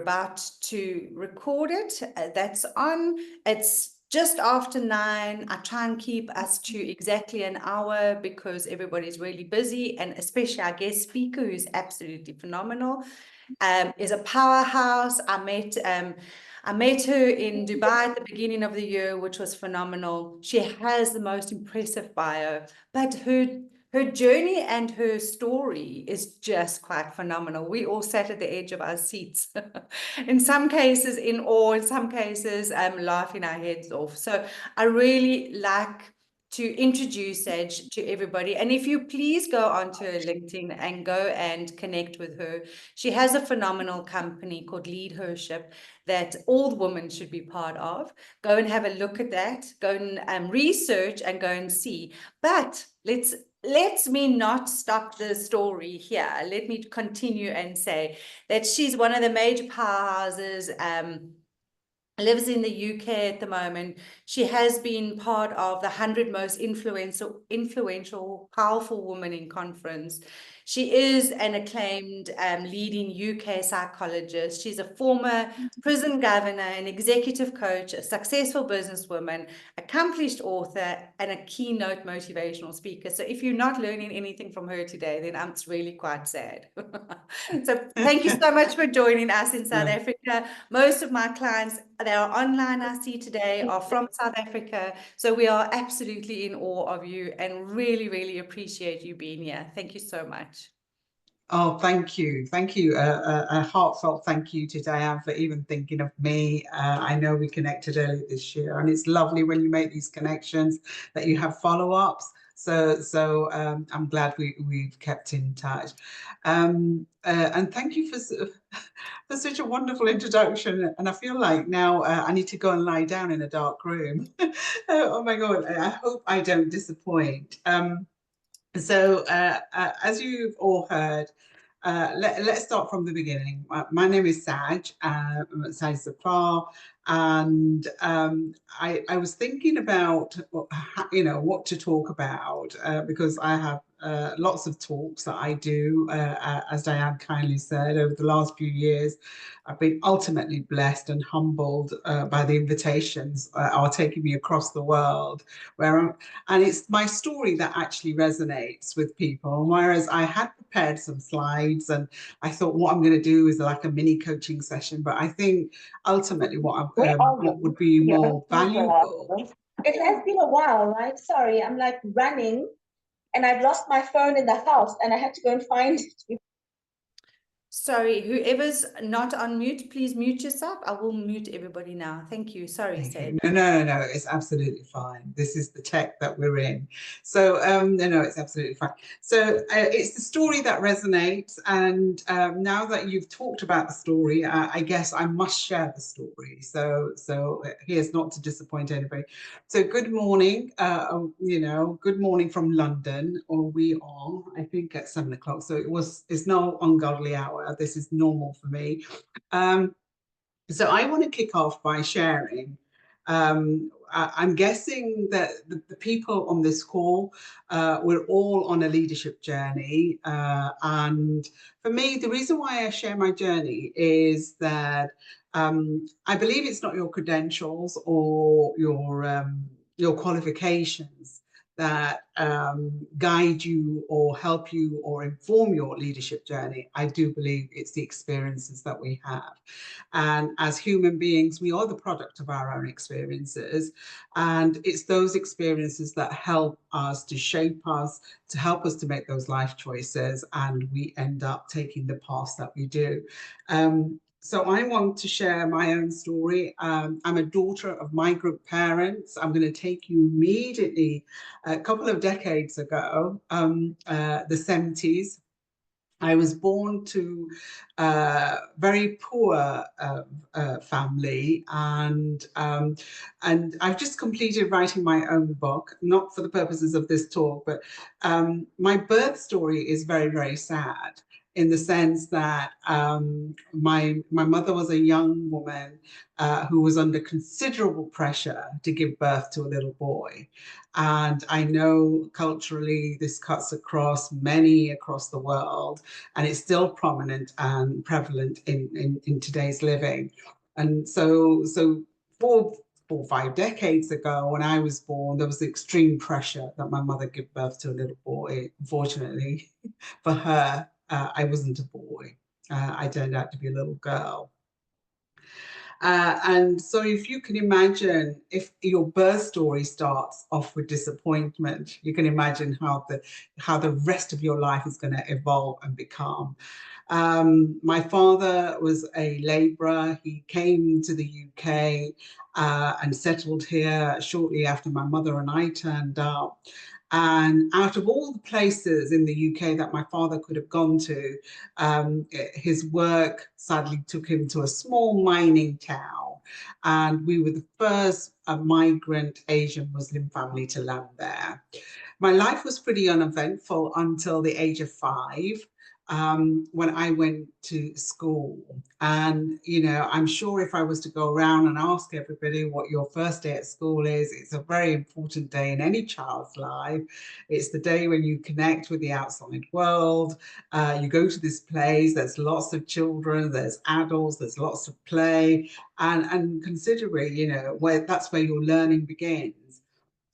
about to record it. That's on. It's just after 9. I try and keep us to exactly an hour because everybody's really busy, and especially our guest speaker, who's absolutely phenomenal, is a powerhouse. I met her in Dubai at the beginning of the year, which was phenomenal. She has the most impressive bio, but her journey and her story is just quite phenomenal. We all sat at the edge of our seats, in some cases in awe, in some cases laughing our heads off. So I really like to introduce Sage to everybody. And if you please go onto her LinkedIn and go and connect with her. She has a phenomenal company called Leadership that all women should be part of. Go and have a look at that. Go and research and go and see. But let me not stop the story here. Let me continue and say that she's one of the major powerhouses, lives in the UK at the moment. She has been part of the 100 most influential, powerful women in conference. She is an acclaimed leading UK psychologist. She's a former prison governor, an executive coach, a successful businesswoman, accomplished author, and a keynote motivational speaker. So if you're not learning anything from her today, then it's really quite sad. So thank you so much for joining us in South Africa. Most of my clients that are online I see today are from South Africa. So we are absolutely in awe of you and really, really appreciate you being here. Thank you so much. Oh, thank you. Thank you. A heartfelt thank you to Diane for even thinking of me. I know we connected earlier this year, and it's lovely when you make these connections that you have follow-ups. So I'm glad we've kept in touch. And thank you for such a wonderful introduction. And I feel like now I need to go and lie down in a dark room. Oh my God, I hope I don't disappoint. So as you've all heard, let's start from the beginning. My name is Saj, Saj Safar, and I was thinking about, what to talk about because I have lots of talks that I do, as Diane kindly said, over the last few years. I've been ultimately blessed and humbled by the invitations are taking me across the world, and it's my story that actually resonates with people. Whereas I had prepared some slides and I thought what I'm going to do is like a mini coaching session, but I think ultimately what would be more valuable. It has been a while, right? Sorry, I'm like running and I've lost my phone in the house and I had to go and find it. Sorry, whoever's not on mute, please mute yourself. I will mute everybody now. Thank you. Sorry, Sage. No, it's absolutely fine. This is the tech that we're in. So no, it's absolutely fine. So it's the story that resonates. And now that you've talked about the story, I guess I must share the story. So here's not to disappoint anybody. So good morning, good morning from London, or we are, I think, at 7 o'clock. So it's no ungodly hour. This is normal for me. So I want to kick off by sharing. I'm guessing that the people on this call, we're all on a leadership journey. And for me, the reason why I share my journey is that I believe it's not your credentials or your qualifications that guide you or help you or inform your leadership journey. I do believe it's the experiences that we have. And as human beings, we are the product of our own experiences. And it's those experiences that help us to shape us, to help us to make those life choices. And we end up taking the paths that we do. So I want to share my own story. I'm a daughter of migrant parents. I'm going to take you immediately a couple of decades ago, the 70s. I was born to a very poor family, and I've just completed writing my own book, not for the purposes of this talk, but my birth story is very, very sad. in the sense that my mother was a young woman who was under considerable pressure to give birth to a little boy. And I know culturally this cuts across many across the world, and it's still prominent and prevalent in today's living. And so for 4 or 5 decades ago, when I was born, there was extreme pressure that my mother give birth to a little boy. Unfortunately, for her, I wasn't a boy. I turned out to be a little girl. And so if you can imagine, if your birth story starts off with disappointment, you can imagine how the rest of your life is going to evolve and become. My father was a labourer. He came to the UK and settled here shortly after my mother and I turned up. And out of all the places in the UK that my father could have gone to, his work sadly took him to a small mining town. And we were the first migrant Asian Muslim family to land there. My life was pretty uneventful until the age of 5. When I went to school. And, you know, I'm sure if I was to go around and ask everybody what your first day at school is, it's a very important day in any child's life. It's the day when you connect with the outside world. You go to this place, there's lots of children, there's adults, there's lots of play. And considering, you know, that's where your learning begins.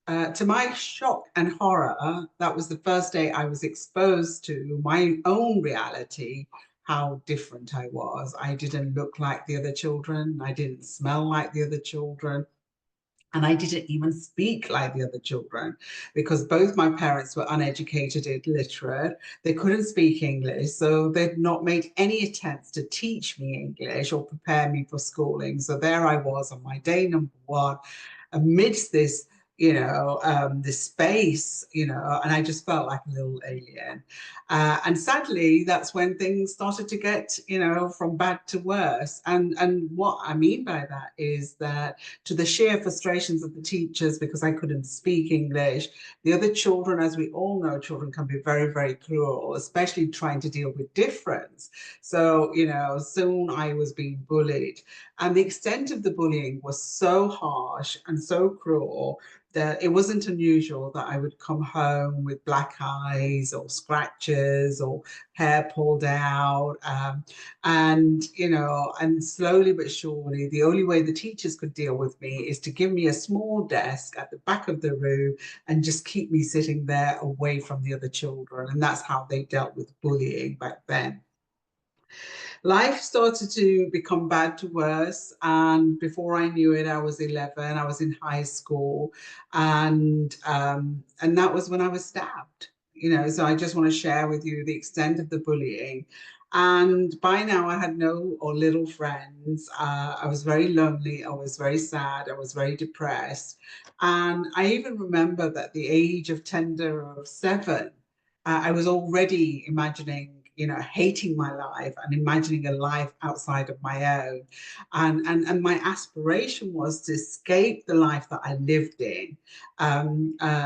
To my shock and horror, that was the first day I was exposed to my own reality, how different I was. I didn't look like the other children. I didn't smell like the other children. And I didn't even speak like the other children because both my parents were uneducated, illiterate. They couldn't speak English, so they'd not made any attempts to teach me English or prepare me for schooling. So there I was on my day number 1, amidst this, you know, this space, you know, and I just felt like a little alien. And sadly, that's when things started to get, you know, from bad to worse. And what I mean by that is that to the sheer frustrations of the teachers, because I couldn't speak English, the other children, as we all know, children can be very, very cruel, especially trying to deal with difference. So, you know, soon I was being bullied. And the extent of the bullying was so harsh and so cruel that it wasn't unusual that I would come home with black eyes or scratches or hair pulled out. And, you know, and slowly but surely, the only way the teachers could deal with me is to give me a small desk at the back of the room and just keep me sitting there away from the other children. And that's how they dealt with bullying back then. Life started to become bad to worse, and before I knew it, I was 11. I was in high school, and that was when I was stabbed. You know, so I just want to share with you the extent of the bullying. And by now, I had no or little friends. I was very lonely. I was very sad. I was very depressed. And I even remember that at the age of tender of 7, I was already imagining, you know, hating my life and imagining a life outside of my own. And my aspiration was to escape the life that I lived in,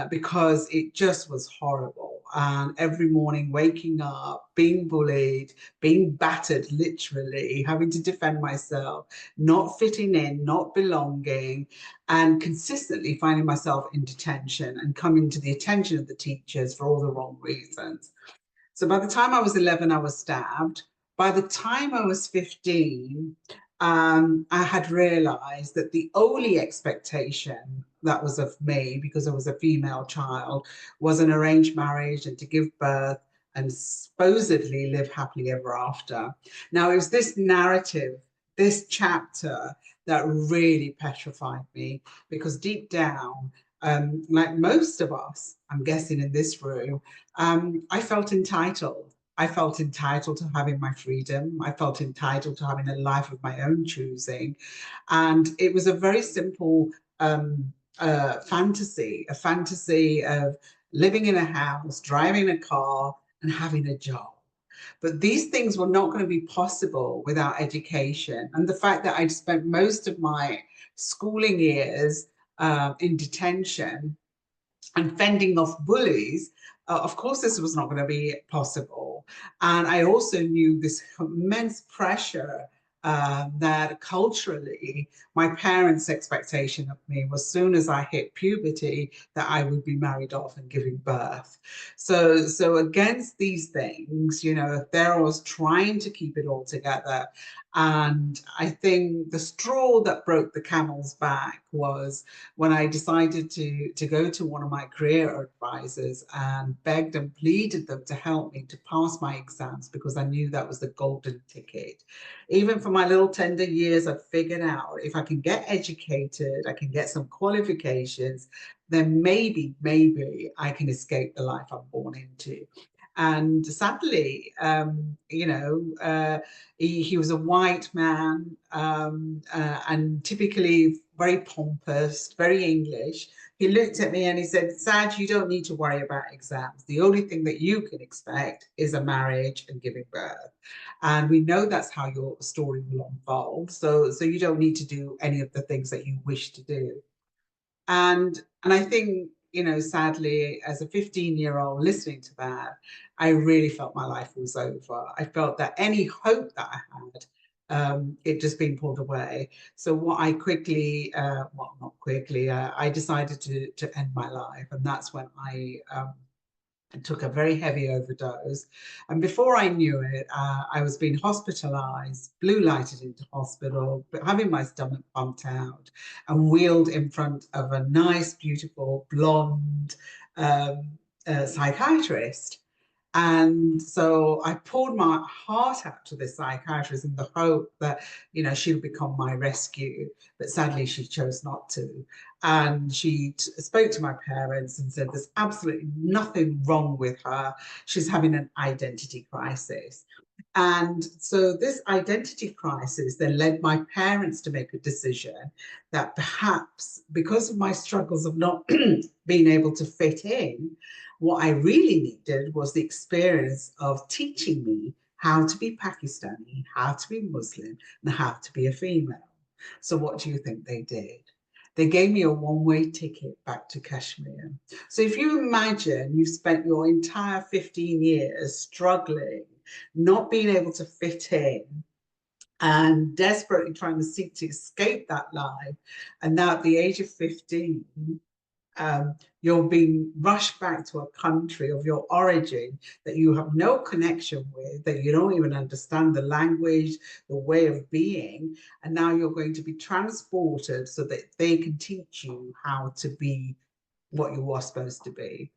because it just was horrible. And every morning waking up, being bullied, being battered, literally, having to defend myself, not fitting in, not belonging, and consistently finding myself in detention and coming to the attention of the teachers for all the wrong reasons. So by the time I was 11, I was stabbed. By the time I was 15, I had realized that the only expectation that was of me, because I was a female child, was an arranged marriage and to give birth and supposedly live happily ever after. Now, it was this narrative, this chapter, that really petrified me, because deep down, like most of us, I'm guessing in this room, I felt entitled. I felt entitled to having my freedom. I felt entitled to having a life of my own choosing. And it was a very simple fantasy, a fantasy of living in a house, driving a car, and having a job. But these things were not going to be possible without education. And the fact that I'd spent most of my schooling years in detention and fending off bullies of course, this was not going to be possible. And I also knew this immense pressure that culturally, my parents' expectation of me was soon as I hit puberty, that I would be married off and giving birth. So against these things, you know, there I was trying to keep it all together. And I think the straw that broke the camel's back was when I decided to go to one of my career advisors and begged and pleaded them to help me to pass my exams, because I knew that was the golden ticket. Even for my little tender years, I figured out if I can get educated, I can get some qualifications, then maybe I can escape the life I'm born into. And sadly, you know, he was a white man, and typically very pompous, very English. He looked at me and he said, Sad, you don't need to worry about exams. The only thing that you can expect is a marriage and giving birth. And we know that's how your story will unfold. So you don't need to do any of the things that you wish to do. And I think, you know, sadly, as a 15-year-old listening to that, I really felt my life was over. I felt that any hope that I had, it just been pulled away. So what I quickly, well, not quickly, I decided to end my life. And that's when I took a very heavy overdose. And before I knew it, I was being hospitalized, blue lighted into hospital, but having my stomach pumped out and wheeled in front of a nice, beautiful, blonde psychiatrist. And so I poured my heart out to this psychiatrist in the hope that, you know, she would become my rescue. But sadly, she chose not to. And she spoke to my parents and said, there's absolutely nothing wrong with her. She's having an identity crisis. And so this identity crisis then led my parents to make a decision that perhaps because of my struggles of not being able to fit in, what I really needed was the experience of teaching me how to be Pakistani, how to be Muslim, and how to be a female. So what do you think they did? They gave me a one-way ticket back to Kashmir. So if you imagine you've spent your entire 15 years struggling, not being able to fit in, and desperately trying to seek to escape that life, and now at the age of 15, you're being rushed back to a country of your origin that you have no connection with, that you don't even understand the language, the way of being, and now you're going to be transported so that they can teach you how to be what you are supposed to be.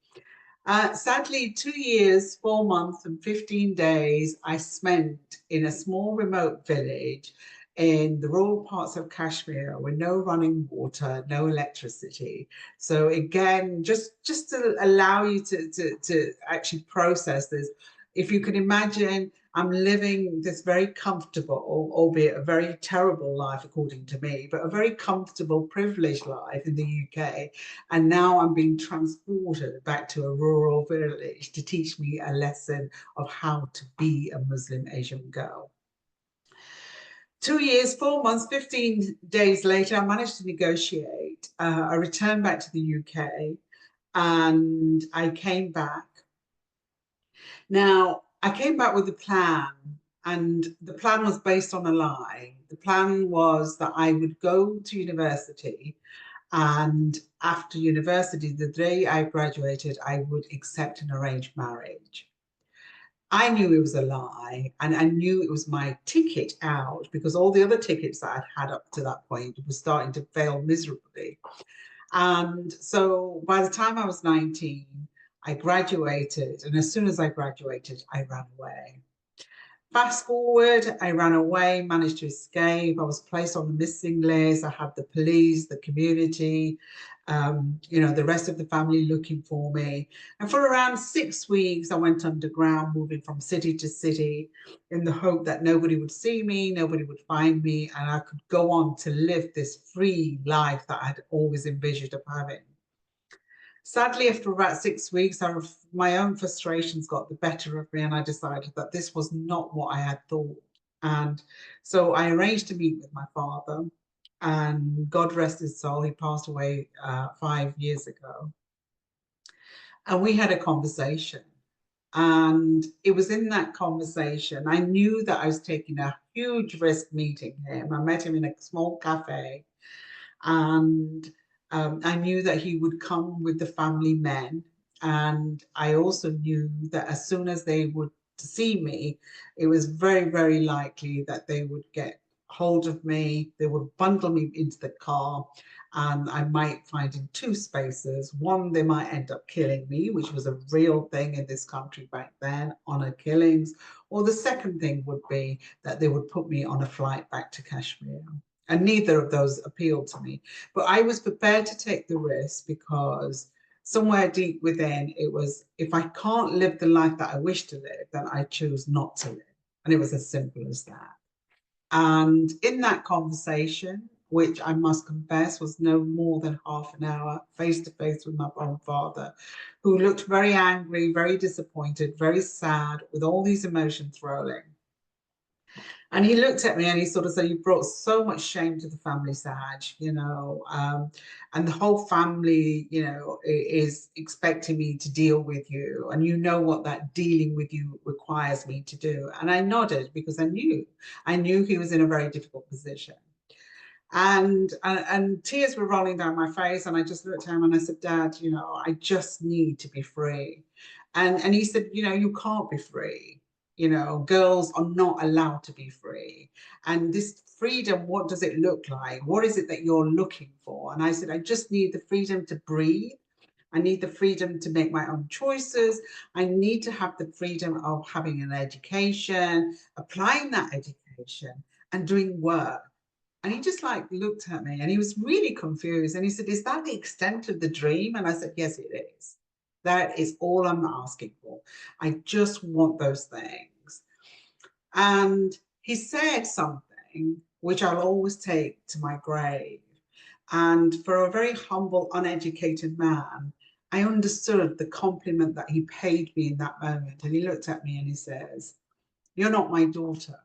Sadly, 2 years, 4 months, and 15 days I spent in a small remote village in the rural parts of Kashmir with no running water, no electricity. So again, just to allow you to actually process this, if you can imagine, I'm living this very comfortable, albeit a very terrible life according to me, but a very comfortable, privileged life in the UK. And now I'm being transported back to a rural village to teach me a lesson of how to be a Muslim Asian girl. 2 years, 4 months, 15 days later, I managed to negotiate. I returned back to the UK and I came back. Now, I came back with a plan, and the plan was based on a lie. The plan was that I would go to university, and after university, the day I graduated, I would accept an arranged marriage. I knew it was a lie, and I knew it was my ticket out, because all the other tickets that I'd had up to that point were starting to fail miserably. And so by the time I was 19, I graduated, and as soon as I graduated, I ran away. Fast forward, I ran away, managed to escape. I was placed on the missing list. I had the police, the community, you know, the rest of the family looking for me. And for around 6 weeks, I went underground, moving from city to city in the hope that nobody would see me, nobody would find me, and I could go on to live this free life that I had always envisioned of having. Sadly, after about 6 weeks, my own frustrations got the better of me, and I decided that this was not what I had thought. And so I arranged to meet with my father, and God rest his soul, he passed away 5 years ago. And we had a conversation. And it was in that conversation, I knew that I was taking a huge risk meeting him. I met him in a small cafe, and I knew that he would come with the family men. And I also knew that as soon as they would see me, it was very, very likely that they would get hold of me, they would bundle me into the car, and I might find in two spaces. One, they might end up killing me, which was a real thing in this country back then, honor killings. Or the second thing would be that they would put me on a flight back to Kashmir. And neither of those appealed to me. But I was prepared to take the risk because somewhere deep within it was, if I can't live the life that I wish to live, then I choose not to live. And it was as simple as that. And in that conversation, which I must confess was no more than half an hour, face to face with my own father, who looked very angry, very disappointed, very sad, with all these emotions rolling. And he looked at me and he sort of said, "You brought so much shame to the family, Saj, you know, and the whole family, you know, is expecting me to deal with you. And you know what that dealing with you requires me to do." And I nodded because I knew he was in a very difficult position. And tears were rolling down my face, and I just looked at him and I said, "Dad, you know, I just need to be free." And he said, "You know, you can't be free. You know, girls are not allowed to be free. And this freedom, what does it look like? What is it that you're looking for?" And I said, "I just need the freedom to breathe. I need the freedom to make my own choices. I need to have the freedom of having an education, applying that education, and doing work." And he just like looked at me and he was really confused. And he said, "Is that the extent of the dream?" And I said, "Yes, it is. That is all I'm asking for. I just want those things." And he said something which I'll always take to my grave. And for a very humble, uneducated man, I understood the compliment that he paid me in that moment. And he looked at me and he says, "You're not my daughter.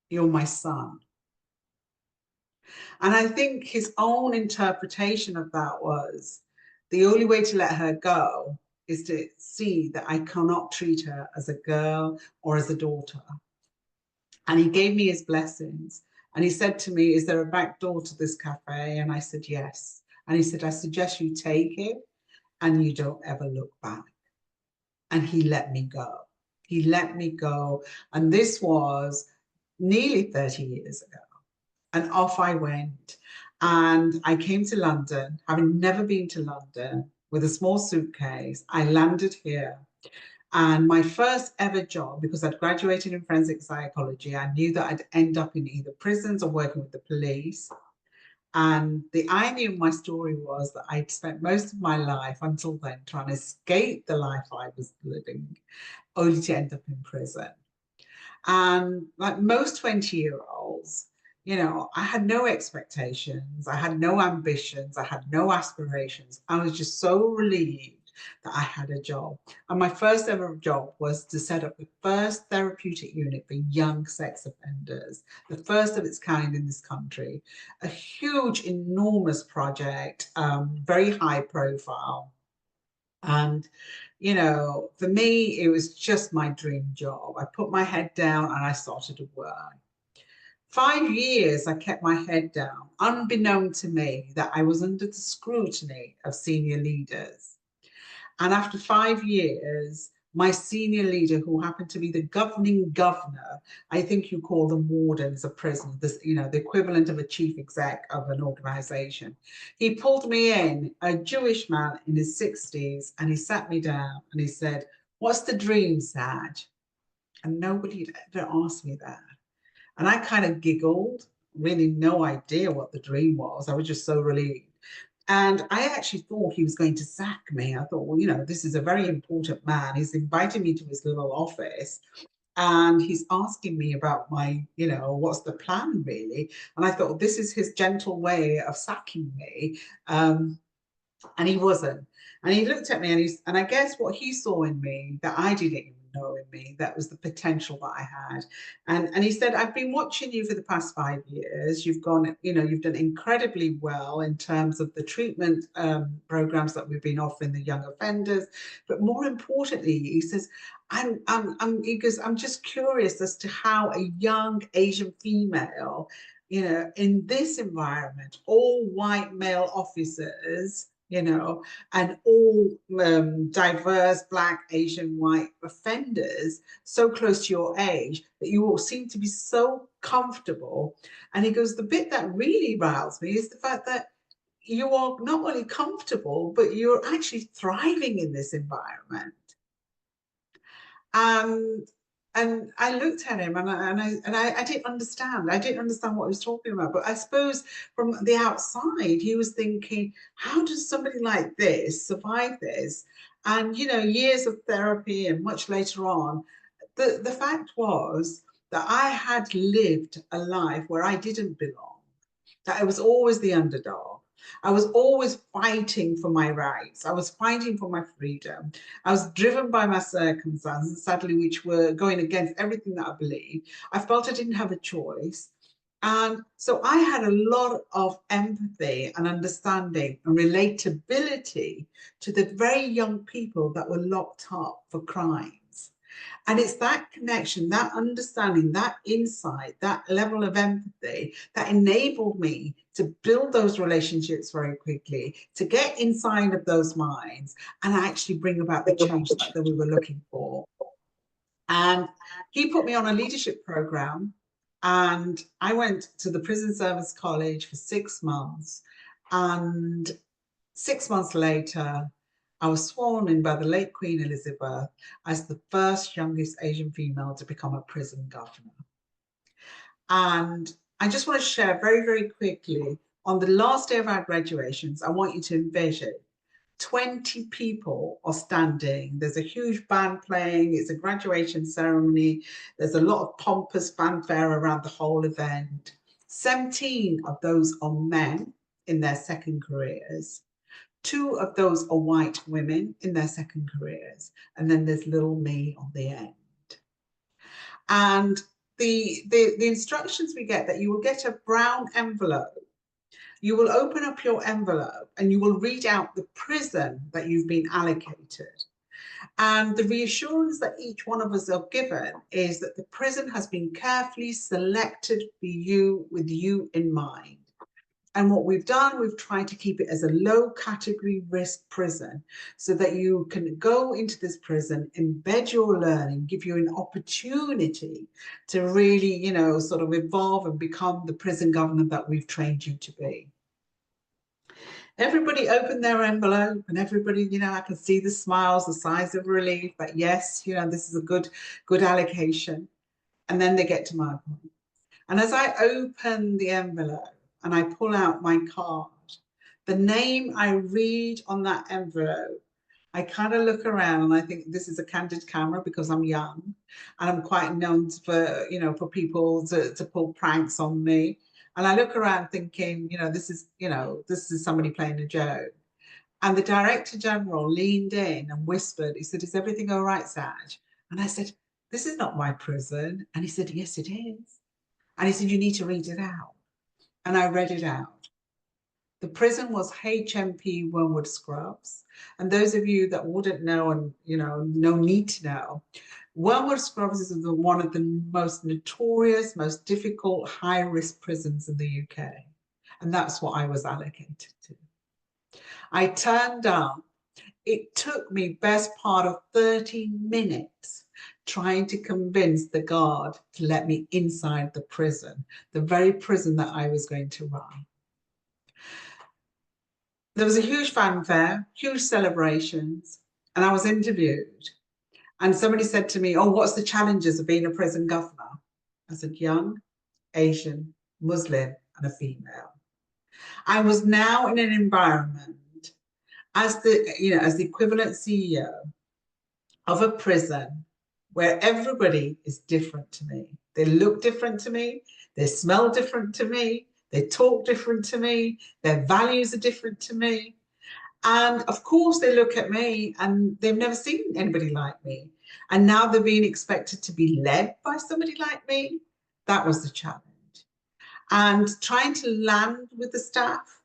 You're my son." And I think his own interpretation of that was, the only way to let her go is to see that I cannot treat her as a girl or as a daughter. And he gave me his blessings. And he said to me, "Is there a back door to this cafe?" And I said, "Yes." And he said, "I suggest you take it and you don't ever look back." And he let me go. He let me go. And this was nearly 30 years ago. And off I went. And I came to London, having never been to London, with a small suitcase. I landed here. And my first ever job, because I'd graduated in forensic psychology, I knew that I'd end up in either prisons or working with the police. And the irony of my story was that I'd spent most of my life until then trying to escape the life I was living, only to end up in prison. And like most 20-year-olds, you know, I had no expectations, I had no ambitions, I had no aspirations. I was just so relieved that I had a job. And my first ever job was to set up the first therapeutic unit for young sex offenders, the first of its kind in this country. A huge, enormous project, very high profile. And, you know, for me, it was just my dream job. I put my head down and I started to work. 5 years, I kept my head down, unbeknown to me that I was under the scrutiny of senior leaders. And after 5 years, my senior leader, who happened to be the governing governor, I think you call them wardens of prison, this, you know, the equivalent of a chief exec of an organization. He pulled me in, a Jewish man in his 60s, and he sat me down and he said, "What's the dream, Saj?" And nobody had ever asked me that. And I kind of giggled, really no idea what the dream was. I was just so relieved. And I actually thought he was going to sack me. I thought, well, you know, this is a very important man. He's invited me to his little office and he's asking me about my, you know, what's the plan really? And I thought, this is his gentle way of sacking me. And he wasn't. And he looked at me and I guess what he saw in me that I didn't even know in me. That was the potential that I had. And he said, I've been watching you for the past 5 years. You've gone, you've done incredibly well in terms of the treatment programs that we've been offering the young offenders. But more importantly, he says, he goes, I'm just curious as to how a young Asian female, in this environment, all white male officers, and all diverse Black, Asian, white offenders so close to your age, that you all seem to be so comfortable. And he goes, the bit that really riles me is the fact that you are not only comfortable, but you're actually thriving in this environment. And I looked at him and I didn't understand. I didn't understand what he was talking about. But I suppose from the outside, he was thinking, how does somebody like this survive this? And, years of therapy and much later on, the fact was that I had lived a life where I didn't belong, that I was always the underdog. I was always fighting for my rights. I was fighting for my freedom. I was driven by my circumstances, sadly, which were going against everything that I believed. I felt I didn't have a choice. And so I had a lot of empathy and understanding and relatability to the very young people that were locked up for crimes. And it's that connection, that understanding, that insight, that level of empathy that enabled me to build those relationships very quickly, to get inside of those minds and actually bring about the change that we were looking for. And he put me on a leadership program, and I went to the Prison Service College for 6 months. And 6 months later, I was sworn in by the late Queen Elizabeth as the first youngest Asian female to become a prison governor. And I just want to share very, very quickly, on the last day of our graduations, I want you to envision 20 people are standing. There's a huge band playing. It's a graduation ceremony. There's a lot of pompous fanfare around the whole event. 17 of those are men in their second careers. 2 of those are white women in their second careers. And then there's little me on the end. And the instructions we get, that you will get a brown envelope. You will open up your envelope and you will read out the prison that you've been allocated. And the reassurance that each one of us are given is that the prison has been carefully selected for you with you in mind. And what we've done, we've tried to keep it as a low category risk prison so that you can go into this prison, embed your learning, give you an opportunity to really, sort of evolve and become the prison governor that we've trained you to be. Everybody opened their envelope, and everybody, I can see the smiles, the sighs of relief, that yes, this is a good allocation. And then they get to my point. And as I open the envelope and I pull out my card, the name I read on that envelope, I kind of look around and I think this is a candid camera because I'm young and I'm quite known for, for people to pull pranks on me. And I look around thinking, this is somebody playing a joke. And the Director General leaned in and whispered, he said, "Is everything all right, Saj?" And I said, "This is not my prison." And he said, "Yes, it is." And he said, "You need to read it out." And I read it out. The prison was HMP Wormwood Scrubs. And those of you that wouldn't know and, no need to know, Wormwood Scrubs is one of the most notorious, most difficult, high-risk prisons in the UK. And that's what I was allocated to. I turned up. It took me best part of 30 minutes trying to convince the guard to let me inside the prison, the very prison that I was going to run. There was a huge fanfare, huge celebrations, and I was interviewed. And somebody said to me, "Oh, what's the challenges of being a prison governor?" I said, "Young, Asian, Muslim, and a female." I was now in an environment as the equivalent CEO of a prison where everybody is different to me. They look different to me. They smell different to me. They talk different to me. Their values are different to me. And of course, they look at me and they've never seen anybody like me. And now they're being expected to be led by somebody like me. That was the challenge. And trying to land with the staff,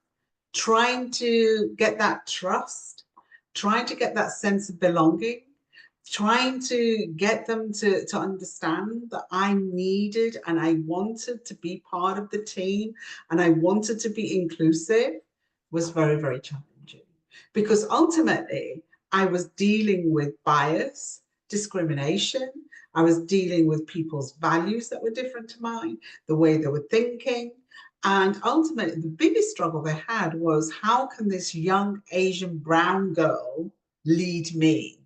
trying to get that trust, trying to get that sense of belonging, trying to get them to understand that I needed and I wanted to be part of the team and I wanted to be inclusive was very, very challenging. Because ultimately, I was dealing with bias, discrimination. I was dealing with people's values that were different to mine, the way they were thinking. And ultimately, the biggest struggle they had was, how can this young Asian brown girl lead me?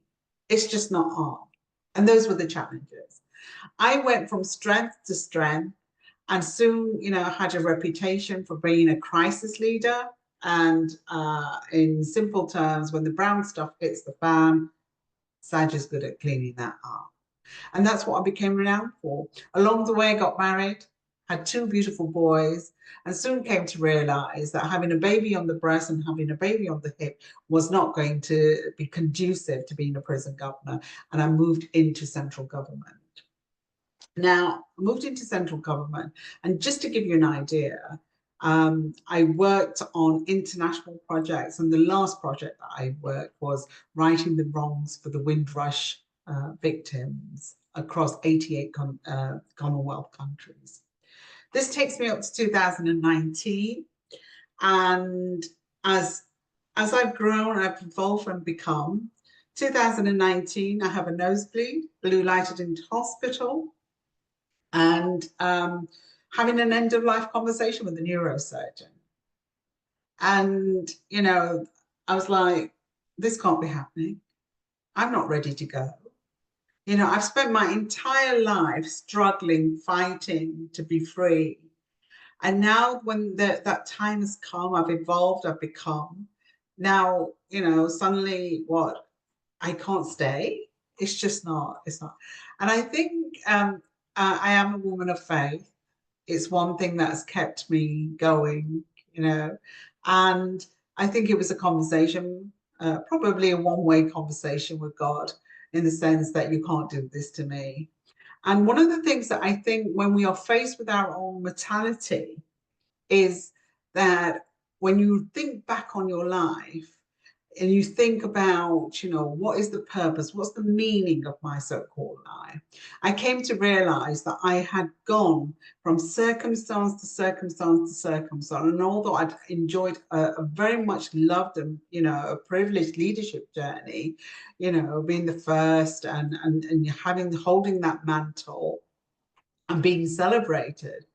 It's just not on. And those were the challenges. I went from strength to strength and soon, had a reputation for being a crisis leader. And in simple terms, when the brown stuff hits the fan, Saj is good at cleaning that up. And that's what I became renowned for. Along the way, I got married, had 2 beautiful boys, and soon came to realize that having a baby on the breast and having a baby on the hip was not going to be conducive to being a prison governor. And I moved into central government. Now, I moved into central government, and just to give you an idea, I worked on international projects, and the last project that I worked was righting the wrongs for the Windrush victims across 88 Commonwealth countries. This takes me up to 2019, and as I've grown, I've evolved and become. 2019, I have a nosebleed, blue lighted into hospital, and having an end of life conversation with a neurosurgeon. And, I was like, this can't be happening. I'm not ready to go. I've spent my entire life struggling, fighting to be free. And now when that time has come, I've evolved, I've become. Now, suddenly what? I can't stay. It's just not, it's not. And I think I am a woman of faith. It's one thing that's kept me going, and I think it was a conversation, probably a one-way conversation with God, in the sense that you can't do this to me. And one of the things that I think when we are faced with our own mortality is that when you think back on your life and you think about, what is the purpose? What's the meaning of my so-called life? I came to realize that I had gone from circumstance to circumstance to circumstance. And although I'd enjoyed a very much loved and, a privileged leadership journey, being the first and holding that mantle and being celebrated,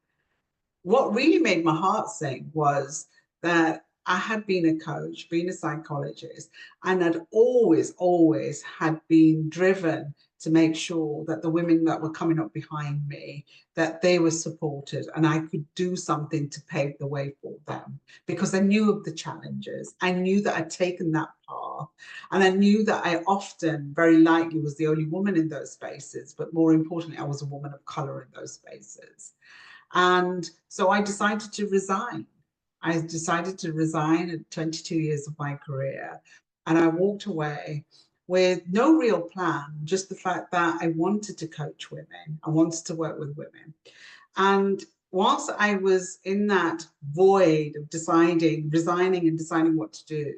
what really made my heart sing was that I had been a coach, been a psychologist, and had always had been driven to make sure that the women that were coming up behind me, that they were supported and I could do something to pave the way for them, because I knew of the challenges. I knew that I'd taken that path, and I knew that I often, very likely, was the only woman in those spaces, but more importantly, I was a woman of color in those spaces. And so I decided to resign. I decided to resign at 22 years of my career. And I walked away with no real plan, just the fact that I wanted to coach women. I wanted to work with women. And whilst I was in that void of resigning and deciding what to do,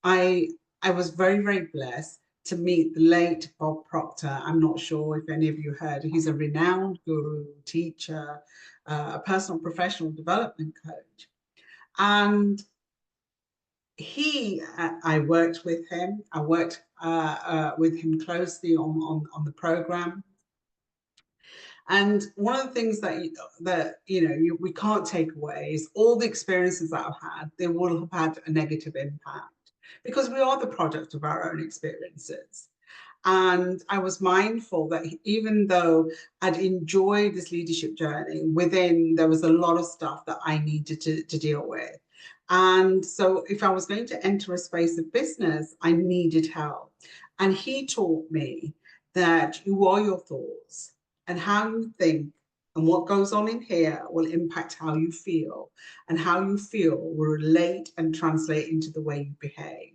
I was very, very blessed to meet the late Bob Proctor. I'm not sure if any of you heard. He's a renowned guru, teacher, a personal professional development coach. And I worked with him. I worked with him closely on the program. And one of the things that we can't take away is all the experiences that I've had, they will have had a negative impact, because we are the product of our own experiences. And I was mindful that even though I'd enjoyed this leadership journey, within there was a lot of stuff that I needed to deal with. And so if I was going to enter a space of business, I needed help. And he taught me that you are your thoughts, and how you think and what goes on in here will impact how you feel, and how you feel will relate and translate into the way you behave.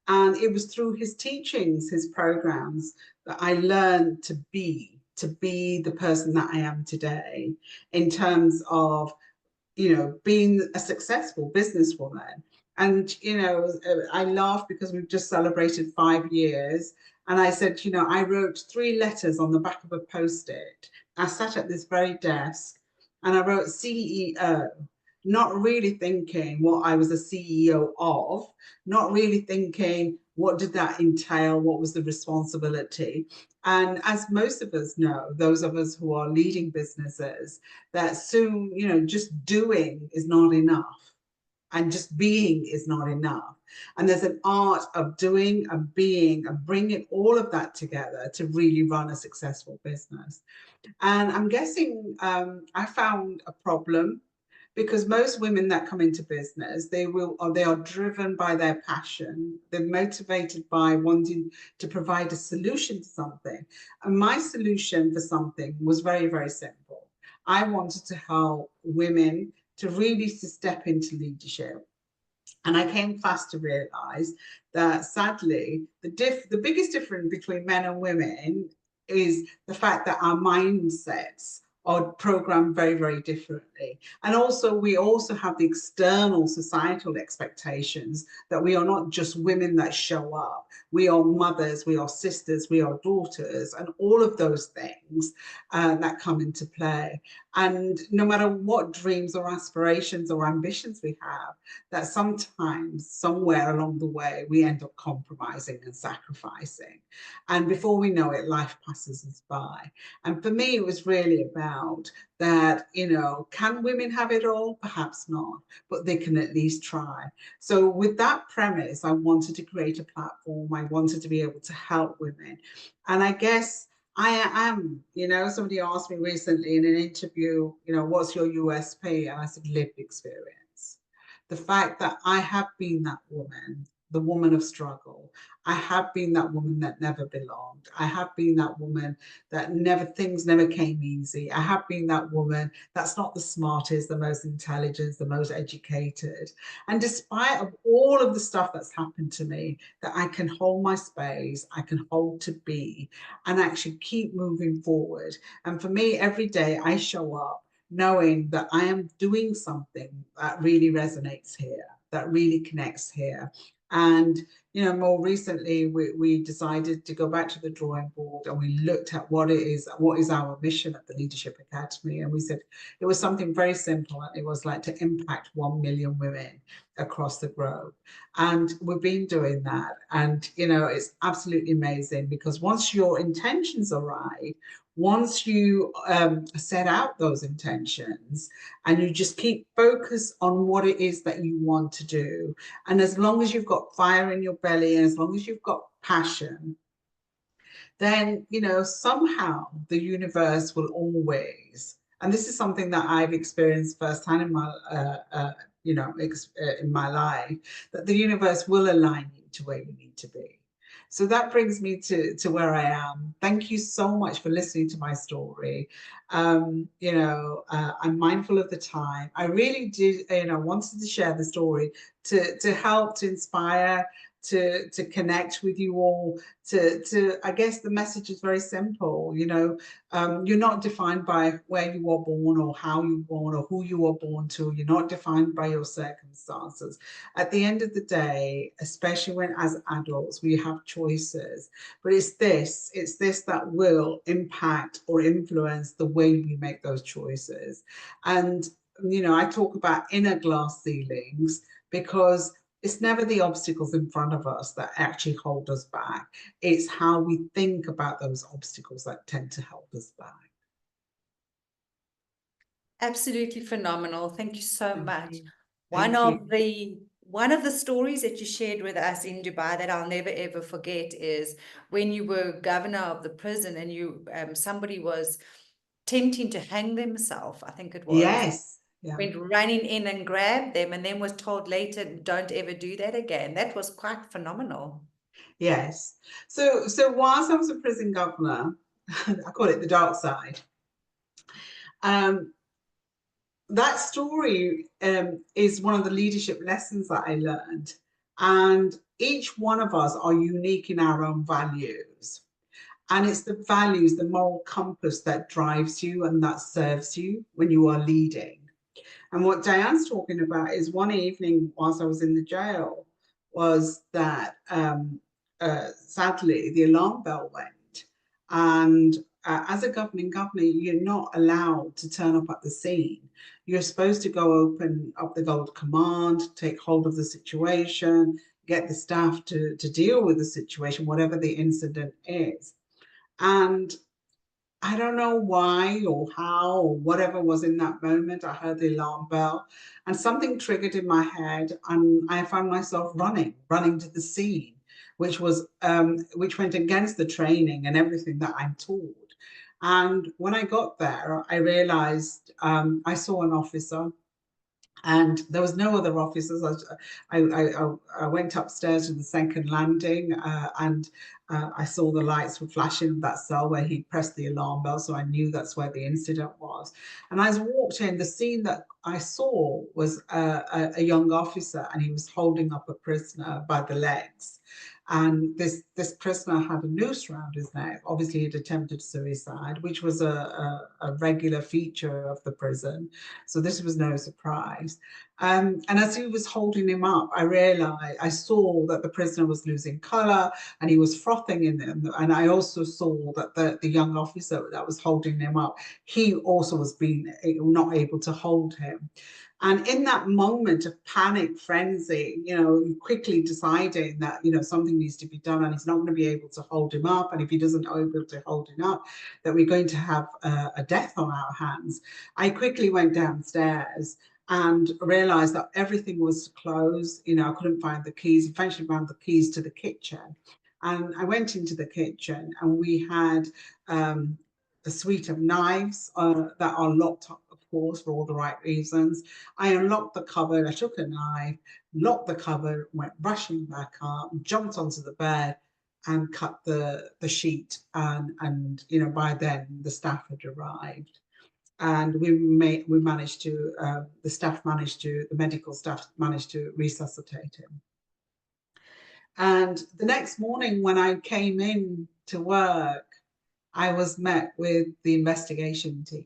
And it was through his teachings, his programs, that I learned to be the person that I am today, in terms of, you know, being a successful businesswoman. And, you know, I laugh because we've just celebrated 5 years. And I said, you know, I wrote 3 letters on the back of a post-it. I sat at this very desk and I wrote CEO, not really thinking what I was a CEO of, not really thinking what did that entail, what was the responsibility. And as most of us know, those of us who are leading businesses, that soon, you know, just doing is not enough, and just being is not enough. And there's an art of doing and being and bringing all of that together to really run a successful business. And I'm guessing I found a problem, because most women that come into business, they are driven by their passion. They're motivated by wanting to provide a solution to something. And my solution for something was very, very simple. I wanted to help women to really to step into leadership. And I came fast to realize that, sadly, the biggest difference between men and women is the fact that our mindsets are programmed very, very differently. And also, we also have the external societal expectations that we are not just women that show up. We are mothers, we are sisters, we are daughters, and all of those things that come into play. And no matter what dreams or aspirations or ambitions we have, that sometimes, somewhere along the way, we end up compromising and sacrificing. And before we know it, life passes us by. And for me, it was really about that, you know, can women have it all? Perhaps not, but they can at least try. So with that premise, I wanted to create a platform. I wanted to be able to help women. And I guess I am, you know, somebody asked me recently in an interview, you know, what's your USP? And I said, lived experience. The fact that I have been that woman, the woman of struggle. I have been that woman that never belonged. I have been that woman that things never came easy. I have been that woman that's not the smartest, the most intelligent, the most educated. And despite of all of the stuff that's happened to me, that I can hold my space, I can hold to be, and actually keep moving forward. And for me, every day I show up knowing that I am doing something that really resonates here, that really connects here. And, you know, more recently, we decided to go back to the drawing board, and we looked at what is our mission at the Leadership Academy. And we said it was something very simple. And it was like to impact 1 million women across the globe. And we've been doing that. And, you know, it's absolutely amazing, because once your intentions are right, once you set out those intentions and you just keep focus on what it is that you want to do, and as long as you've got fire in your belly and as long as you've got passion, then, you know, somehow the universe will always, and this is something that I've experienced firsthand in my, you know, in my life, that the universe will align you to where you need to be. So that brings me to where I am. Thank you so much for listening to my story. You know, I'm mindful of the time. I really did, you know, wanted to share the story to help, to inspire, to connect with you all, I guess the message is very simple. You know, you're not defined by where you were born or how you were born or who you were born to. You're not defined by your circumstances. At the end of the day, especially when as adults, we have choices, but it's this that will impact or influence the way we make those choices. And, you know, I talk about inner glass ceilings, because it's never the obstacles in front of us that actually hold us back. It's how we think about those obstacles that tend to hold us back. Absolutely phenomenal. Thank you so much. Thank you. One of the stories that you shared with us in Dubai that I'll never ever forget is when you were governor of the prison, and you somebody was tempting to hang themselves, I think it was. Yes. Yeah. Went running in and grabbed them, and then was told later, don't ever do that again. That was quite phenomenal. Yes. So whilst I was a prison governor, I call it the dark side. That story is one of the leadership lessons that I learned. And each one of us are unique in our own values. And it's the values, the moral compass that drives you and that serves you when you are leading. And what Diane's talking about is one evening whilst I was in the jail was that sadly the alarm bell went. And as a governing governor, you're not allowed to turn up at the scene. You're supposed to go open up the gold command, take hold of the situation, get the staff to deal with the situation, whatever the incident is. And I don't know why or how or whatever was in that moment. I heard the alarm bell and something triggered in my head, and I found myself running to the scene, which went against the training and everything that I'm taught. And when I got there, I realized I saw an officer. And there was no other officers. I went upstairs to the second landing and I saw the lights were flashing in that cell where he pressed the alarm bell. So I knew that's where the incident was. And as I walked in, the scene that I saw was a young officer, and he was holding up a prisoner by the legs. And this prisoner had a noose around his neck. Obviously, he'd attempted suicide, which was a regular feature of the prison. So this was no surprise. And as he was holding him up, I saw that the prisoner was losing colour and he was frothing in them. And I also saw that the young officer that was holding him up, he also was not able to hold him. And in that moment of panic frenzy, quickly deciding that, something needs to be done and he's not going to be able to hold him up. And if he doesn't able to hold him up, that we're going to have a death on our hands. I quickly went downstairs and realized that everything was closed. I couldn't find the keys. Eventually found the keys to the kitchen. And I went into the kitchen and we had a suite of knives that are locked up, of course, for all the right reasons. I unlocked the cupboard, I took a knife, locked the cupboard, went rushing back up, jumped onto the bed and cut the sheet. And by then the staff had arrived. And the medical staff managed to resuscitate him. And the next morning when I came in to work, I was met with the investigation team.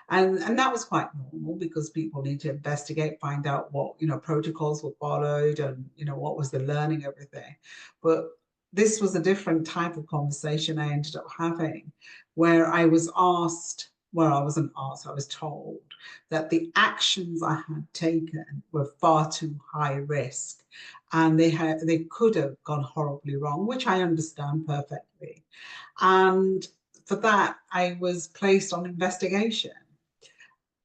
And that was quite normal because people need to investigate, find out what, protocols were followed and, what was the learning, everything. But this was a different type of conversation I ended up having where I was asked, well, I wasn't asked, I was told that the actions I had taken were far too high risk and they could have gone horribly wrong, which I understand perfectly. And for that, I was placed on investigation.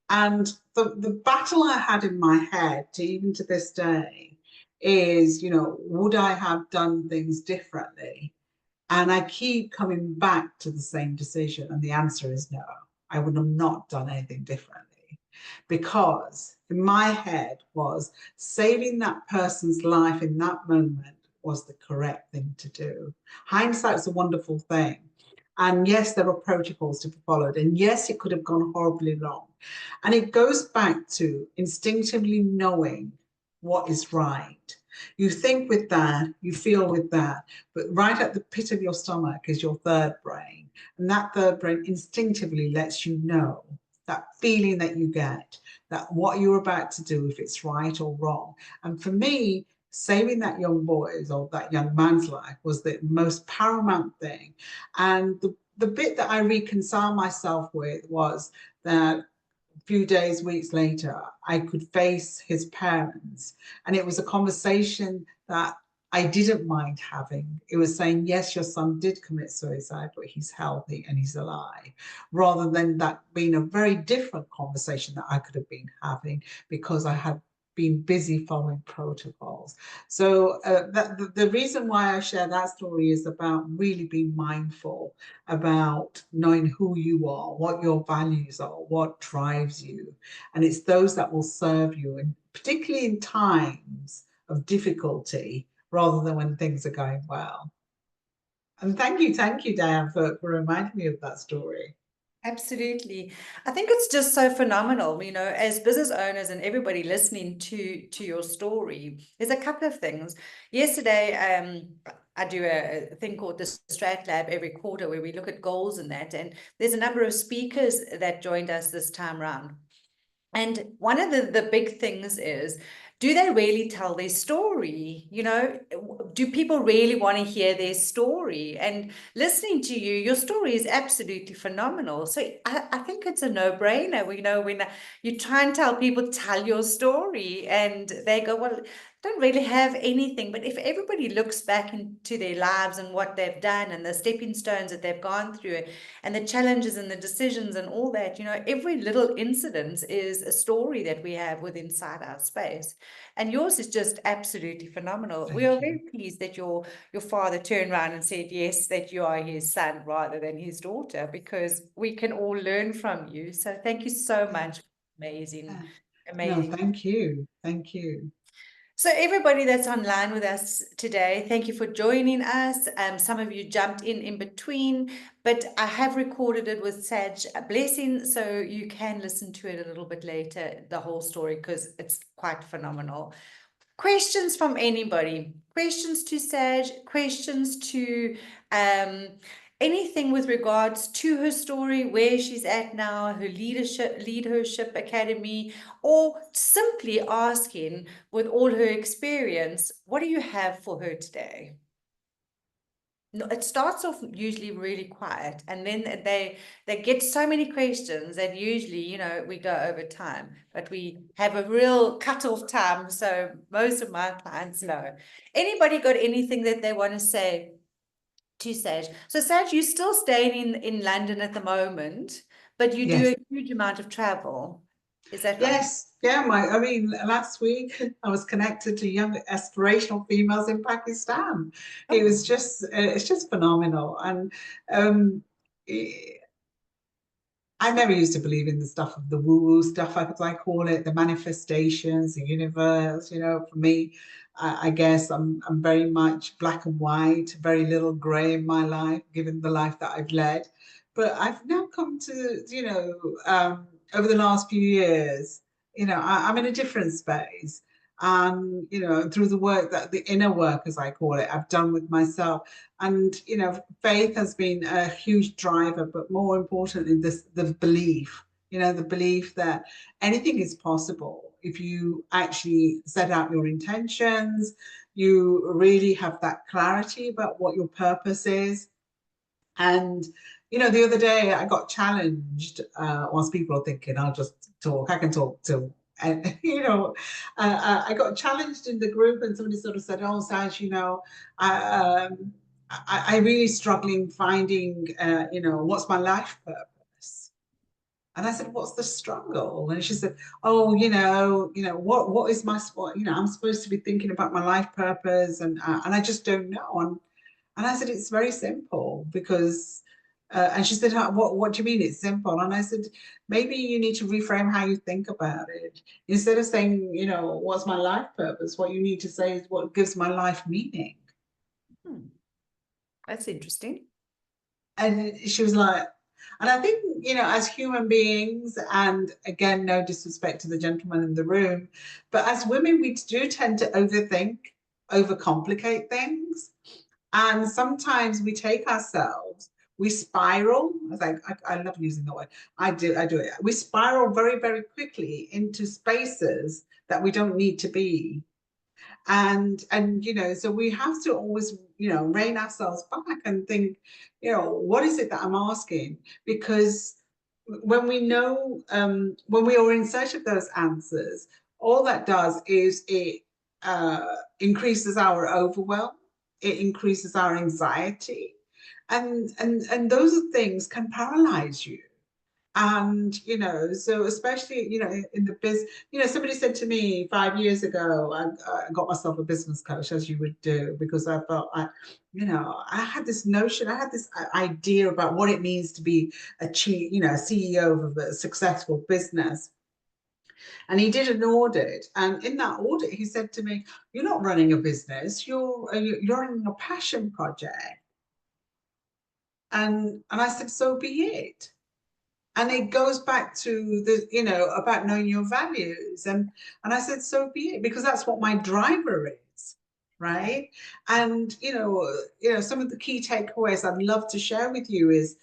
And the battle I had in my head, even to this day, is, would I have done things differently? And I keep coming back to the same decision. And the answer is no, I would have not done anything differently. Because in my head was saving that person's life in that moment was the correct thing to do. Hindsight's a wonderful thing. And yes, there are protocols to be followed. And yes, it could have gone horribly wrong. And it goes back to instinctively knowing what is right. You think with that, you feel with that, but right at the pit of your stomach is your third brain. And that third brain instinctively lets you know that feeling that you get, that what you're about to do, if it's right or wrong. And for me, saving that young boy's or that young man's life was the most paramount thing. And the bit that I reconciled myself with was that a few days, weeks later, I could face his parents. And it was a conversation that I didn't mind having. It was saying, yes, your son did commit suicide, but he's healthy and he's alive, rather than that being a very different conversation that I could have been having because I had been busy following protocols. So the reason why I share that story is about really being mindful about knowing who you are, what your values are, what drives you. And it's those that will serve you, and particularly in times of difficulty, rather than when things are going well. And thank you, Diane, for reminding me of that story. Absolutely. I think it's just so phenomenal, as business owners and everybody listening to your story. There's a couple of things. Yesterday, I do a thing called the Strat Lab every quarter where we look at goals and that. And there's a number of speakers that joined us this time round. And one of the big things is, do they really tell their story? You know, do people really want to hear their story? And listening to you, your story is absolutely phenomenal. So I think it's a no-brainer. We know when you try and tell people, tell your story, and they go, well, don't really have anything. But if everybody looks back into their lives and what they've done and the stepping stones that they've gone through and the challenges and the decisions and all that, you know, every little incident is a story that we have within inside our space. And yours is just absolutely phenomenal. We are very pleased that your father turned around and said, yes, that you are his son rather than his daughter, because we can all learn from you. So thank you so much. Amazing. No, Amazing. thank you. Thank you. So everybody that's online with us today, thank you for joining us. Some of you jumped in between, but I have recorded it with Saj Blessing, so you can listen to it a little bit later, the whole story, because it's quite phenomenal. Questions from anybody? Questions to Saj, questions to anything with regards to her story, where she's at now, her leadership academy, or simply asking, with all her experience, what do you have for her today? No, it starts off usually really quiet, and then they get so many questions that usually, you know, we go over time, but we have a real cutoff time. So most of my clients know. Anybody got anything that they want to say to Saj? So Saj, you're still staying in London at the moment, but you do Yes. a huge amount of travel. Is that right? Yes, yeah, I mean, last week I was connected to young aspirational females in Pakistan. It was just, it's just phenomenal. And um, I never used to believe in the stuff of the woo-woo stuff, as I call it, the manifestations, the universe. You know, for me, I guess I'm very much black and white, very little gray in my life, given the life that I've led. But I've now come to, over the last few years, I'm in a different space. And, through the work that the inner work, as I call it, I've done with myself. And, faith has been a huge driver, but more importantly, the belief, the belief that anything is possible if you actually set out your intentions, you really have that clarity about what your purpose is. And, the other day I got challenged, whilst people are thinking, I'll just talk, I can talk till and I got challenged in the group, and somebody sort of said, "Oh, Saj, I, I really struggling finding, what's my life purpose?" And I said, "What's the struggle?" And she said, "Oh, what is my spot? I'm supposed to be thinking about my life purpose, and I just don't know." And I said, "It's very simple because." And she said, what do you mean it's simple? And I said, maybe you need to reframe how you think about it. Instead of saying, what's my life purpose? What you need to say is what gives my life meaning. That's interesting. And she was like, and I think, as human beings, and again, no disrespect to the gentleman in the room, but as women, we do tend to overthink, overcomplicate things. And sometimes we take ourselves, we spiral. I love using that word. I do it. We spiral very, very quickly into spaces that we don't need to be. And so we have to always, rein ourselves back and think, what is it that I'm asking? Because when we know, when we are in search of those answers, all that does is it increases our overwhelm, it increases our anxiety, and those things can paralyze you. And so especially in the biz, somebody said to me 5 years ago, I got myself a business coach, as you would do, because I felt I had this notion, I had this idea about what it means to be a CEO of a successful business. And he did an audit, and in that audit he said to me, "You're not running a business, you're running a passion project." And I said, "So be it." And it goes back to the, about knowing your values. And I said, "So be it," because that's what my driver is. right? And some of the key takeaways I'd love to share with you is,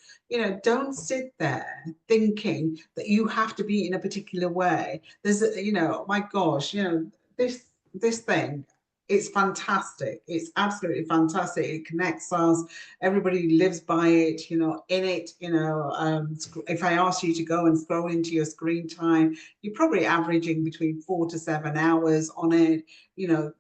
don't sit there thinking that you have to be in a particular way. There's my gosh, this thing, it's fantastic. It's absolutely fantastic. It connects us. Everybody lives by it, in it. If I ask you to go and scroll into your screen time, you're probably averaging between 4 to 7 hours on it.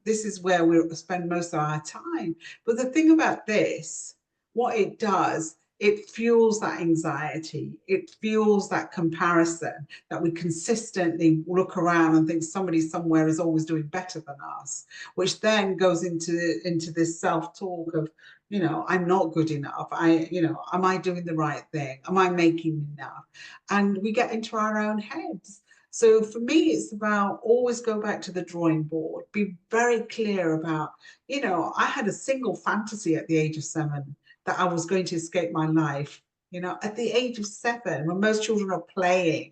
This is where we spend most of our time. But the thing about this, what it does, it fuels that anxiety. It fuels that comparison, that we consistently look around and think somebody somewhere is always doing better than us, which then goes into this self-talk of, I'm not good enough. Am I doing the right thing? Am I making enough? And we get into our own heads. So for me, it's about always go back to the drawing board, be very clear about, I had a single fantasy at the age of 7 that I was going to escape my life, at the age of 7, when most children are playing,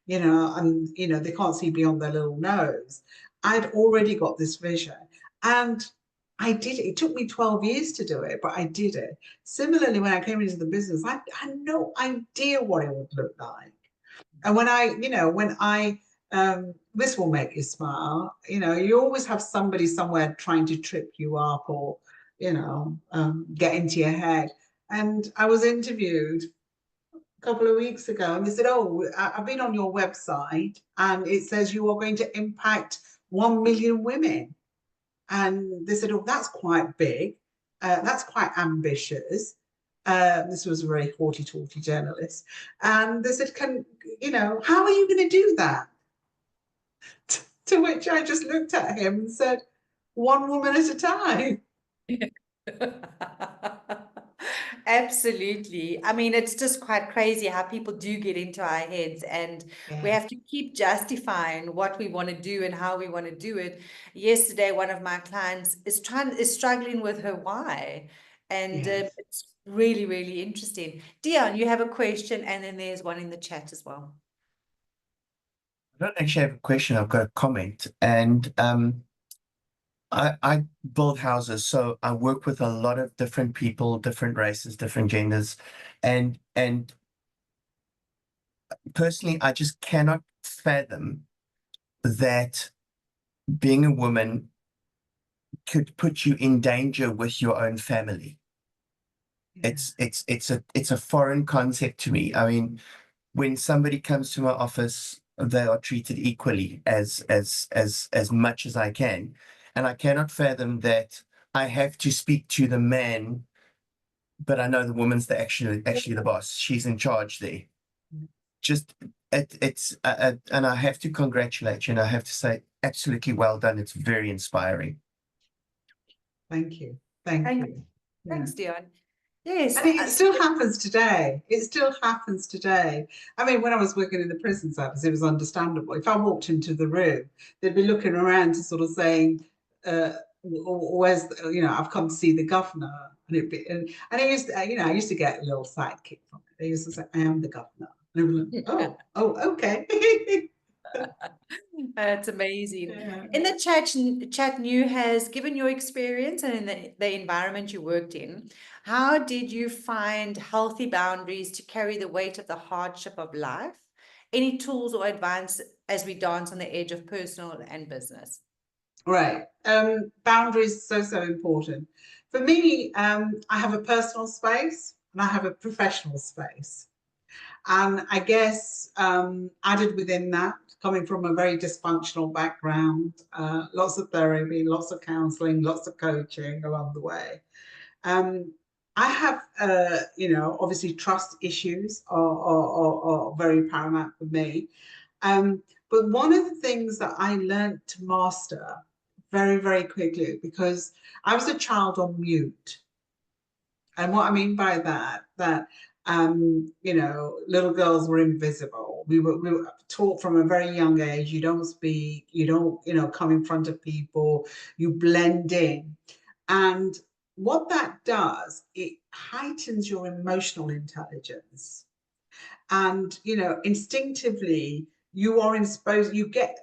and, they can't see beyond their little nose. I'd already got this vision, and I did it. It took me 12 years to do it, but I did it. Similarly, when I came into the business, I had no idea what it would look like. And this will make you smile. You always have somebody somewhere trying to trip you up or, get into your head. And I was interviewed a couple of weeks ago, and they said, "Oh, I've been on your website, and it says you are going to impact 1 million women." And they said, "Oh, that's quite big. That's quite ambitious." This was a very haughty-taughty journalist. And they said, how are you going to do that? To which I just looked at him and said, one woman at a time. Absolutely. I mean, it's just quite crazy how people do get into our heads, and we have to keep justifying what we want to do and how we want to do it. Yesterday, one of my clients is struggling with her why, and Yes. it's really, really interesting. Dion, you have a question, and then there's one in the chat as well. I don't actually have a question. I've got a comment, and I build houses, so I work with a lot of different people, different races, different genders, and personally, I just cannot fathom that being a woman could put you in danger with your own family. Yeah. It's a foreign concept to me. I mean, when somebody comes to my office, they are treated equally as much as I can. And I cannot fathom that I have to speak to the man, but I know the woman's actually the boss. She's in charge there. Just it's and I have to congratulate you, and I have to say, absolutely well done. It's very inspiring. Thank you. Thank you. Thanks, Dion. Yes. And it still happens today. It still happens today. I mean, when I was working in the prison service, it was understandable. If I walked into the room, they'd be looking around to sort of saying, where's, I've come to see the governor. And it used to, I used to get a little sidekick from it. They used to say, I am the governor. And they were like, oh, okay. That's amazing. Yeah. In the chat, New has given your experience and in the environment you worked in, how did you find healthy boundaries to carry the weight of the hardship of life? Any tools or advice as we dance on the edge of personal and business? Right. Boundaries so important. For me, I have a personal space and I have a professional space. And I guess added within that, coming from a very dysfunctional background, lots of therapy, lots of counseling, lots of coaching along the way. I have, obviously trust issues are very paramount for me. But one of the things that I learned to master very, very quickly, because I was a child on mute. And what I mean by that, little girls were invisible. We were taught from a very young age, you don't speak, you don't, come in front of people, you blend in. And what that does, it heightens your emotional intelligence. And, instinctively, you are exposed, you get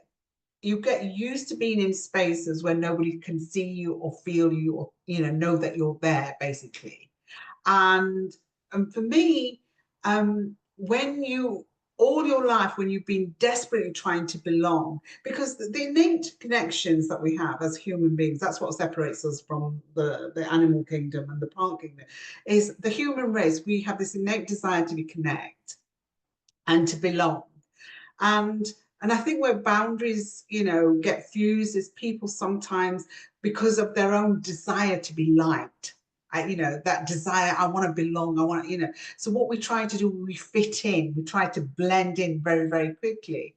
you get used to being in spaces where nobody can see you or feel you or, know that you're there, basically. And for me, when you, all your life, when you've been desperately trying to belong, because the innate connections that we have as human beings, that's what separates us from the animal kingdom and the plant kingdom, is the human race. We have this innate desire to connect and to belong. And I think where boundaries, get fused is people sometimes, because of their own desire to be liked, that desire, I want to belong, I want to, so what we try to do, we fit in, we try to blend in very, very quickly.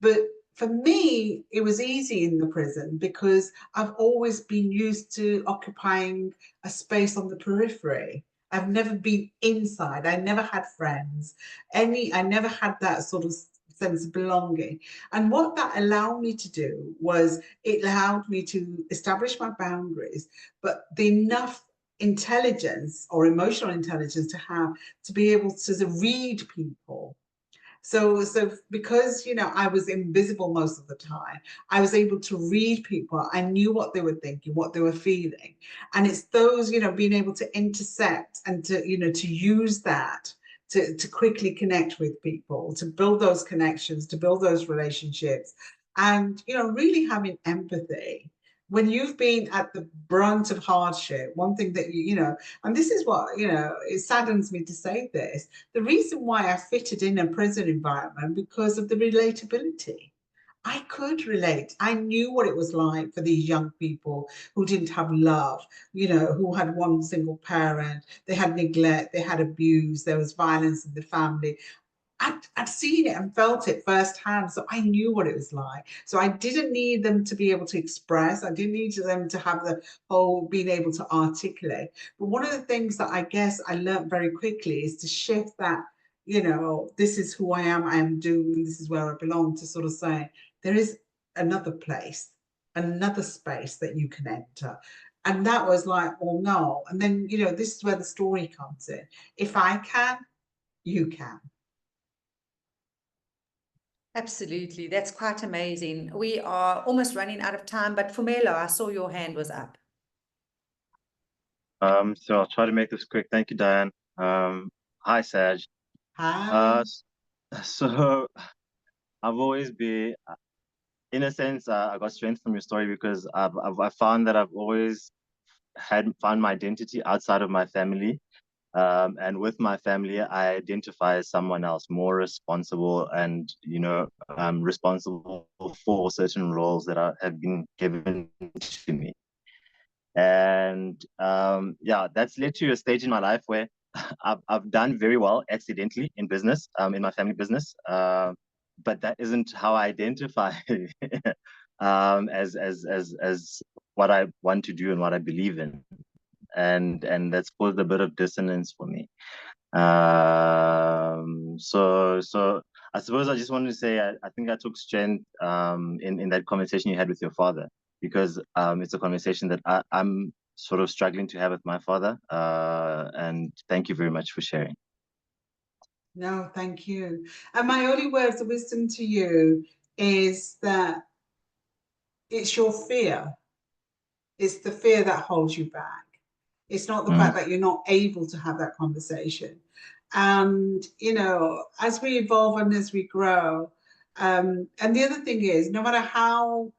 But for me, it was easy in the prison because I've always been used to occupying a space on the periphery. I've never been inside. I never had friends. I never had that sort of sense of belonging. And what that allowed me to do was it allowed me to establish my boundaries, but the enough intelligence or emotional intelligence to be able to read people. So because, I was invisible most of the time, I was able to read people. I knew what they were thinking, what they were feeling. And it's those, being able to intercept and to use that to quickly connect with people, to build those connections, to build those relationships, and, really having empathy. When you've been at the brunt of hardship, one thing that and this is what, it saddens me to say this, the reason why I fitted in a prison environment because of the relatability. I could relate. I knew what it was like for these young people who didn't have love, who had one single parent, they had neglect, they had abuse, there was violence in the family. I'd seen it and felt it firsthand, so I knew what it was like. So I didn't need them to be able to express. I didn't need them to have the whole being able to articulate. But one of the things that I guess I learned very quickly is to shift that, this is who I am doomed, and this is where I belong, to sort of say, there is another place, another space that you can enter. And that was like, well, no. And then, this is where the story comes in. If I can, you can. Absolutely. That's quite amazing. We are almost running out of time, but Fumelo, I saw your hand was up. So I'll try to make this quick. Thank you, Diane. Hi, Saj. Hi. So I've always been, in a sense, I got strength from your story because I found that I've always found my identity outside of my family. And with my family, I identify as someone else, more responsible and, responsible for certain roles that have been given to me. And yeah, that's led to a stage in my life where I've done very well accidentally in business, in my family business. But that isn't how I identify as what I want to do and what I believe in. And that's caused a bit of dissonance for me. So I suppose I just wanted to say I think I took strength in that conversation you had with your father, because it's a conversation that I'm sort of struggling to have with my father. And thank you very much for sharing. No, thank you. And my only words of wisdom to you is that it's your fear. It's the fear that holds you back. It's not the fact that you're not able to have that conversation. And, as we evolve and as we grow, and the other thing is, no matter how,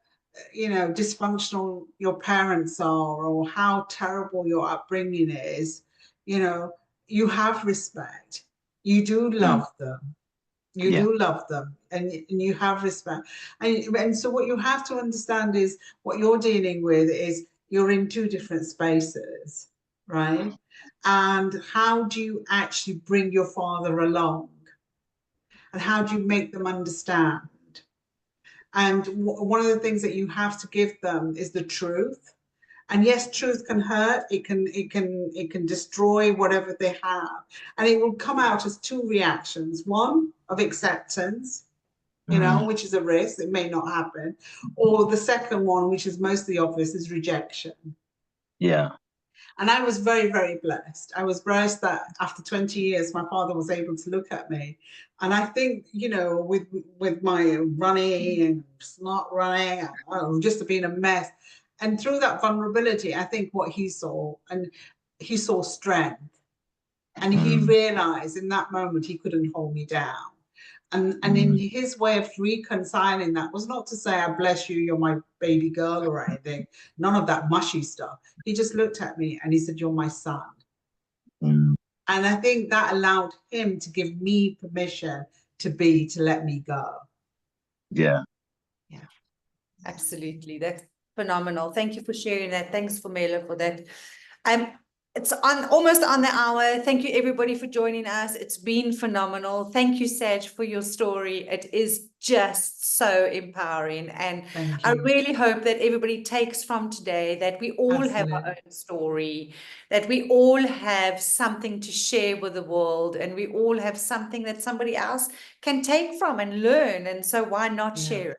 dysfunctional your parents are or how terrible your upbringing is, you have respect. You do love them. You do love them, and you have respect. And so what you have to understand is what you're dealing with is you're in two different spaces, right? And how do you actually bring your father along? And how do you make them understand? And one of the things that you have to give them is the truth. And yes, truth can hurt. It can destroy whatever they have, and it will come out as two reactions: one of acceptance, which is a risk, it may not happen, or the second one, which is mostly obvious, is rejection. Yeah. And I was very, very blessed. I was blessed that after 20 years, my father was able to look at me. And I think, you know, with my running and not running, just being a mess. And through that vulnerability, I think what he saw, and he saw strength. And he realized in that moment he couldn't hold me down. And in his way of reconciling that was not to say, I bless you, you're my baby girl or anything, none of that mushy stuff. He just looked at me and he said, you're my son. And I think that allowed him to give me permission to let me go. Yeah. Yeah, absolutely. That's phenomenal. Thank you for sharing that. Thanks for Mela for that. It's almost on the hour. Thank you everybody for joining us. It's been phenomenal. Thank you, Saj, for your story. It is just so empowering. And I really hope that everybody takes from today that we all have our own story, that we all have something to share with the world, and we all have something that somebody else can take from and learn. And so why not share it?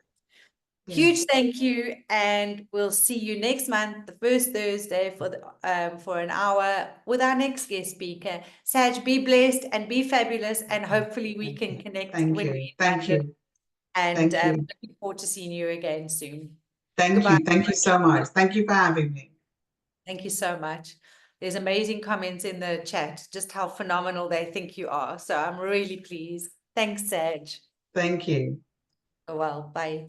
Huge thank you, and we'll see you next month, the first Thursday for an hour with our next guest speaker. Saj, be blessed and be fabulous, and hopefully we can connect when we're in London. And looking forward to seeing you again soon. Thank you. Thank you so much. Thank you for having me. Thank you so much. There's amazing comments in the chat, just how phenomenal they think you are. So I'm really pleased. Thanks, Saj. Thank you. Oh, well, bye.